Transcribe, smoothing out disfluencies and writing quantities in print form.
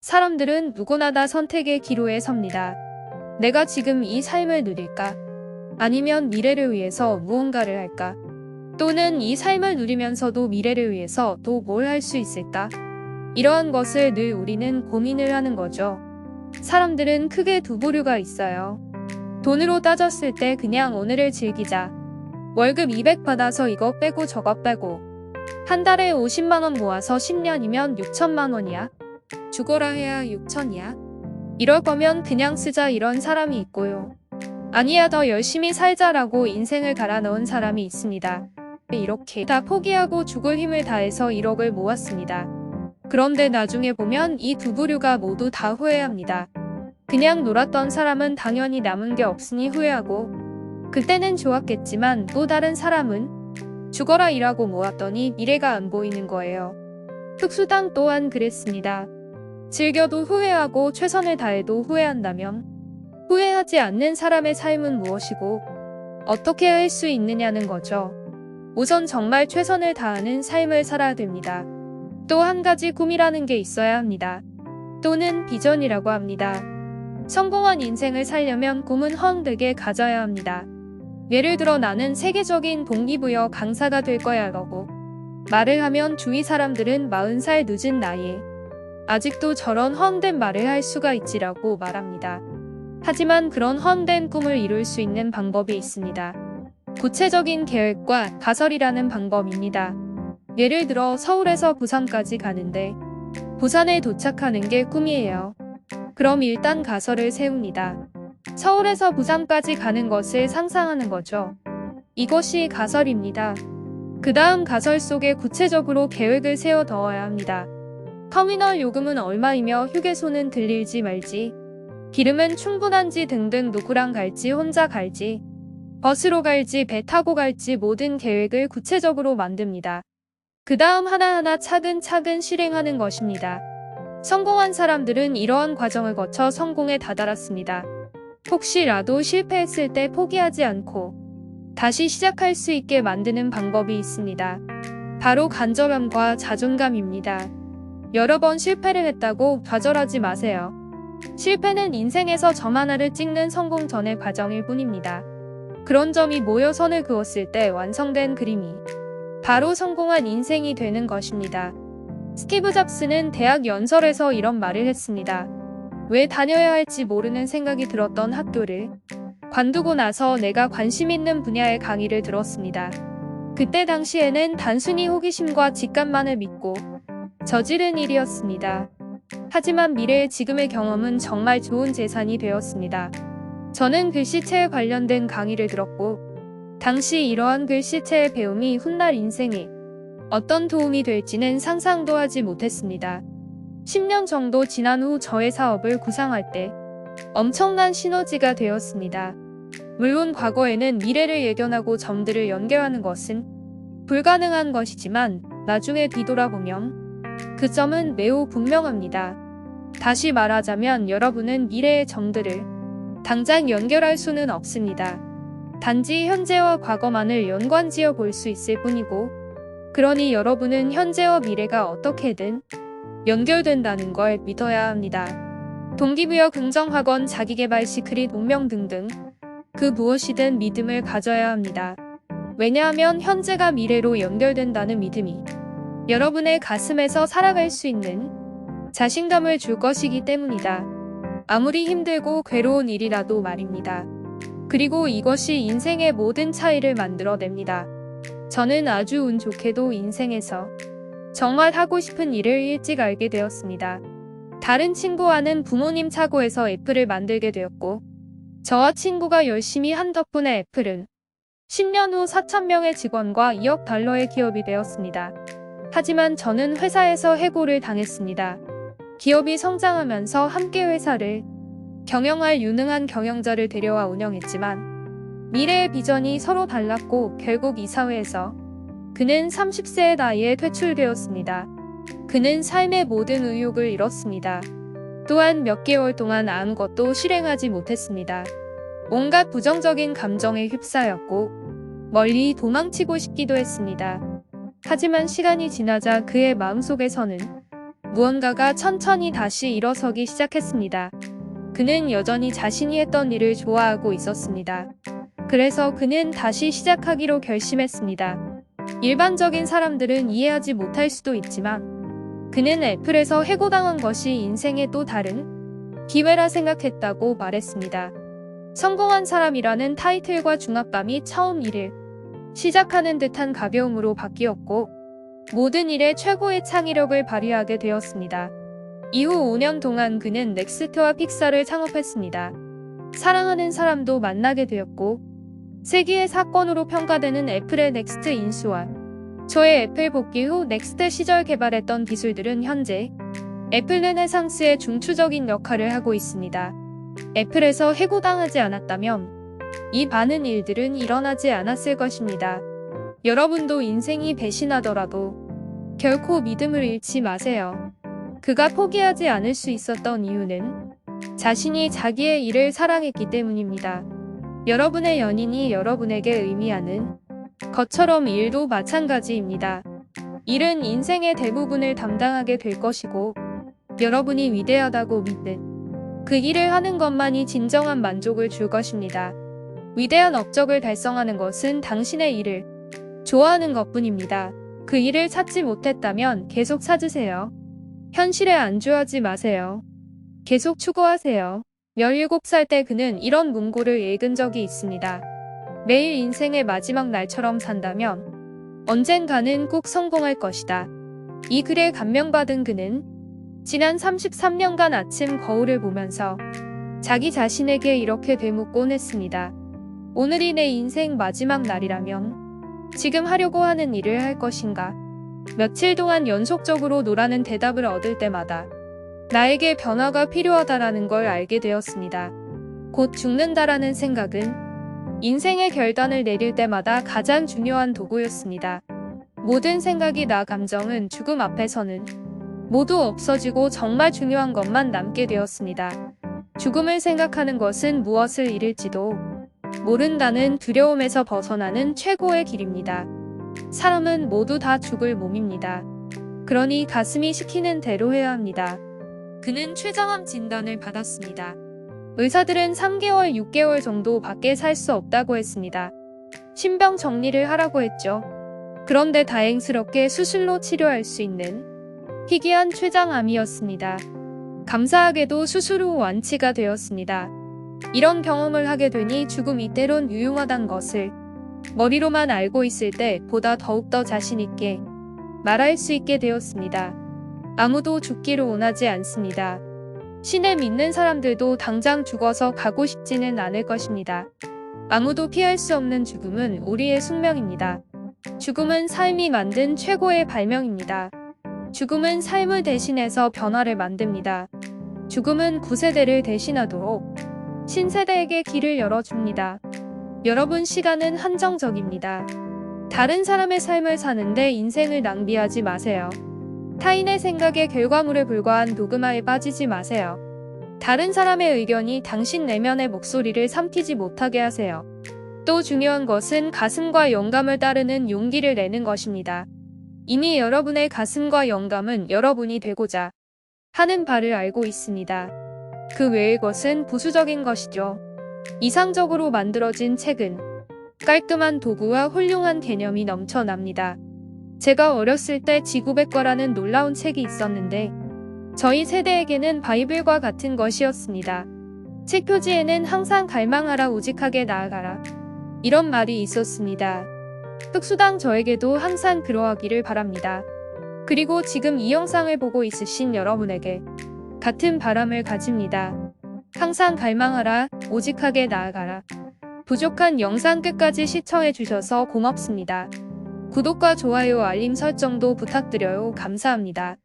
사람들은 누구나 다 선택의 기로에 섭니다. 내가 지금 이 삶을 누릴까? 아니면 미래를 위해서 무언가를 할까? 또는 이 삶을 누리면서도 미래를 위해서 또 뭘 할 수 있을까? 이러한 것을 늘 우리는 고민을 하는 거죠. 사람들은 크게 두 부류가 있어요. 돈으로 따졌을 때 그냥 오늘을 즐기자. 월급 200 받아서 이거 빼고 저거 빼고. 한 달에 50만 원 모아서 10년이면 6천만 원이야. 죽어라 해야 6천이야. 이럴 거면 그냥 쓰자 이런 사람이 있고요. 아니야 더 열심히 살자라고 인생을 갈아 넣은 사람이 있습니다. 이렇게 다 포기하고 죽을 힘을 다해서 1억을 모았습니다. 그런데 나중에 보면 이 두 부류가 모두 다 후회합니다. 그냥 놀았던 사람은 당연히 남은 게 없으니 후회하고 그때는 좋았겠지만 또 다른 사람은 죽어라 일하고 모았더니 미래가 안 보이는 거예요. 특수당 또한 그랬습니다. 즐겨도 후회하고 최선을 다해도 후회한다면 후회하지 않는 사람의 삶은 무엇이고 어떻게 할 수 있느냐는 거죠. 우선 정말 최선을 다하는 삶을 살아야 됩니다. 또 한 가지 꿈이라는 게 있어야 합니다. 또는 비전이라고 합니다. 성공한 인생을 살려면 꿈은 헝들게 가져야 합니다. 예를 들어 나는 세계적인 동기부여 강사가 될 거야 라고 말을 하면 주위 사람들은 40살 늦은 나이에 아직도 저런 헛된 말을 할 수가 있지라고 말합니다. 하지만 그런 헛된 꿈을 이룰 수 있는 방법이 있습니다. 구체적인 계획과 가설이라는 방법입니다. 예를 들어 서울에서 부산까지 가는데 부산에 도착하는 게 꿈이에요. 그럼 일단 가설을 세웁니다. 서울에서 부산까지 가는 것을 상상하는 거죠. 이것이 가설입니다. 그 다음 가설 속에 구체적으로 계획을 세워 넣어야 합니다. 터미널 요금은 얼마이며 휴게소는 들릴지 말지, 기름은 충분한지 등등 누구랑 갈지 혼자 갈지, 버스로 갈지 배 타고 갈지 모든 계획을 구체적으로 만듭니다. 그 다음 하나하나 차근차근 실행하는 것입니다. 성공한 사람들은 이러한 과정을 거쳐 성공에 다다랐습니다. 혹시라도 실패했을 때 포기하지 않고 다시 시작할 수 있게 만드는 방법이 있습니다. 바로 간절함과 자존감입니다. 여러 번 실패를 했다고 좌절하지 마세요. 실패는 인생에서 점 하나를 찍는 성공 전의 과정일 뿐입니다. 그런 점이 모여 선을 그었을 때 완성된 그림이 바로 성공한 인생이 되는 것입니다. 스티브 잡스는 대학 연설에서 이런 말을 했습니다. 왜 다녀야 할지 모르는 생각이 들었던 학교를 관두고 나서 내가 관심 있는 분야의 강의를 들었습니다. 그때 당시에는 단순히 호기심과 직감만을 믿고 저지른 일이었습니다. 하지만 미래의 지금의 경험은 정말 좋은 재산이 되었습니다. 저는 글씨체에 관련된 강의를 들었고 당시 이러한 글씨체의 배움이 훗날 인생에 어떤 도움이 될지는 상상도 하지 못했습니다. 10년 정도 지난 후 저의 사업을 구상할 때 엄청난 시너지가 되었습니다. 물론 과거에는 미래를 예견하고 점들을 연결하는 것은 불가능한 것이지만 나중에 뒤돌아보면 그 점은 매우 분명합니다. 다시 말하자면 여러분은 미래의 점들을 당장 연결할 수는 없습니다. 단지 현재와 과거만을 연관지어 볼 수 있을 뿐이고 그러니 여러분은 현재와 미래가 어떻게든 연결된다는 걸 믿어야 합니다. 동기부여 긍정학원 자기계발 시크릿 운명 등등 그 무엇이든 믿음을 가져야 합니다. 왜냐하면 현재가 미래로 연결된다는 믿음이 여러분의 가슴에서 살아갈 수 있는 자신감을 줄 것이기 때문이다. 아무리 힘들고 괴로운 일이라도 말입니다. 그리고 이것이 인생의 모든 차이를 만들어냅니다. 저는 아주 운 좋게도 인생에서 정말 하고 싶은 일을 일찍 알게 되었습니다. 다른 친구와는 부모님 차고에서 애플을 만들게 되었고 저와 친구가 열심히 한 덕분에 애플은 10년 후 4,000명의 직원과 2억 달러의 기업이 되었습니다. 하지만 저는 회사에서 해고를 당했습니다. 기업이 성장하면서 함께 회사를 경영할 유능한 경영자를 데려와 운영했지만 미래의 비전이 서로 달랐고 결국 이 사회에서 그는 30세의 나이에 퇴출되었습니다. 그는 삶의 모든 의욕을 잃었습니다. 또한 몇 개월 동안 아무것도 실행하지 못했습니다. 온갖 부정적인 감정에 휩싸였고 멀리 도망치고 싶기도 했습니다. 하지만 시간이 지나자 그의 마음속에서는 무언가가 천천히 다시 일어서기 시작했습니다. 그는 여전히 자신이 했던 일을 좋아하고 있었습니다. 그래서 그는 다시 시작하기로 결심했습니다. 일반적인 사람들은 이해하지 못할 수도 있지만 그는 애플에서 해고당한 것이 인생의 또 다른 기회라 생각했다고 말했습니다. 성공한 사람이라는 타이틀과 중압감이 처음 일을 시작하는 듯한 가벼움으로 바뀌었고 모든 일에 최고의 창의력을 발휘하게 되었습니다. 이후 5년 동안 그는 넥스트와 픽사를 창업했습니다. 사랑하는 사람도 만나게 되었고 세기의 사건으로 평가되는 애플의 넥스트 인수와 저의 애플 복귀 후 넥스트 시절 개발했던 기술들은 현재 애플 르네상스의 중추적인 역할을 하고 있습니다. 애플에서 해고당하지 않았다면 이 많은 일들은 일어나지 않았을 것입니다. 여러분도 인생이 배신하더라도 결코 믿음을 잃지 마세요. 그가 포기하지 않을 수 있었던 이유는 자신이 자기의 일을 사랑했기 때문입니다. 여러분의 연인이 여러분에게 의미하는 것처럼 일도 마찬가지입니다. 일은 인생의 대부분을 담당하게 될 것이고 여러분이 위대하다고 믿는 그 일을 하는 것만이 진정한 만족을 줄 것입니다. 위대한 업적을 달성하는 것은 당신의 일을 좋아하는 것뿐입니다. 그 일을 찾지 못했다면 계속 찾으세요. 현실에 안주하지 마세요. 계속 추구하세요. 17살 때 그는 이런 문구를 읽은 적이 있습니다. 매일 인생의 마지막 날처럼 산다면 언젠가는 꼭 성공할 것이다. 이 글에 감명받은 그는 지난 33년간 아침 거울을 보면서 자기 자신에게 이렇게 되묻곤 했습니다. 오늘이 내 인생 마지막 날이라면 지금 하려고 하는 일을 할 것인가? 며칠 동안 연속적으로 노라는 대답을 얻을 때마다 나에게 변화가 필요하다라는 걸 알게 되었습니다. 곧 죽는다라는 생각은 인생의 결단을 내릴 때마다 가장 중요한 도구였습니다. 모든 생각이 나 감정은 죽음 앞에서는 모두 없어지고 정말 중요한 것만 남게 되었습니다. 죽음을 생각하는 것은 무엇을 잃을지도 모른다는 두려움에서 벗어나는 최고의 길입니다. 사람은 모두 다 죽을 몸입니다. 그러니 가슴이 시키는 대로 해야 합니다. 그는 췌장암 진단을 받았습니다. 의사들은 3개월, 6개월 정도 밖에 살 수 없다고 했습니다. 신병 정리를 하라고 했죠. 그런데 다행스럽게 수술로 치료할 수 있는 희귀한 췌장암이었습니다. 감사하게도 수술 후 완치가 되었습니다. 이런 경험을 하게 되니 죽음이 때론 유용하단 것을 머리로만 알고 있을 때 보다 더욱더 자신있게 말할 수 있게 되었습니다. 아무도 죽기를 원하지 않습니다. 신을 믿는 사람들도 당장 죽어서 가고 싶지는 않을 것입니다. 아무도 피할 수 없는 죽음은 우리의 숙명입니다. 죽음은 삶이 만든 최고의 발명입니다. 죽음은 삶을 대신해서 변화를 만듭니다. 죽음은 구세대를 대신하도록 신세대에게 길을 열어줍니다. 여러분, 시간은 한정적입니다. 다른 사람의 삶을 사는데 인생을 낭비하지 마세요. 타인의 생각에 결과물에 불과한 도그마에 빠지지 마세요. 다른 사람의 의견이 당신 내면의 목소리를 삼키지 못하게 하세요. 또 중요한 것은 가슴과 영감을 따르는 용기를 내는 것입니다. 이미 여러분의 가슴과 영감은 여러분이 되고자 하는 바를 알고 있습니다. 그 외의 것은 부수적인 것이죠. 이상적으로 만들어진 책은 깔끔한 도구와 훌륭한 개념이 넘쳐납니다. 제가 어렸을 때 지구백과라는 놀라운 책이 있었는데 저희 세대에게는 바이블과 같은 것이었습니다. 책 표지에는 항상 갈망하라, 우직하게 나아가라 이런 말이 있었습니다. 특수당 저에게도 항상 그러하기를 바랍니다. 그리고 지금 이 영상을 보고 있으신 여러분에게 같은 바람을 가집니다. 항상 갈망하라, 오직하게 나아가라. 부족한 영상 끝까지 시청해주셔서 고맙습니다. 구독과 좋아요, 알림 설정도 부탁드려요. 감사합니다.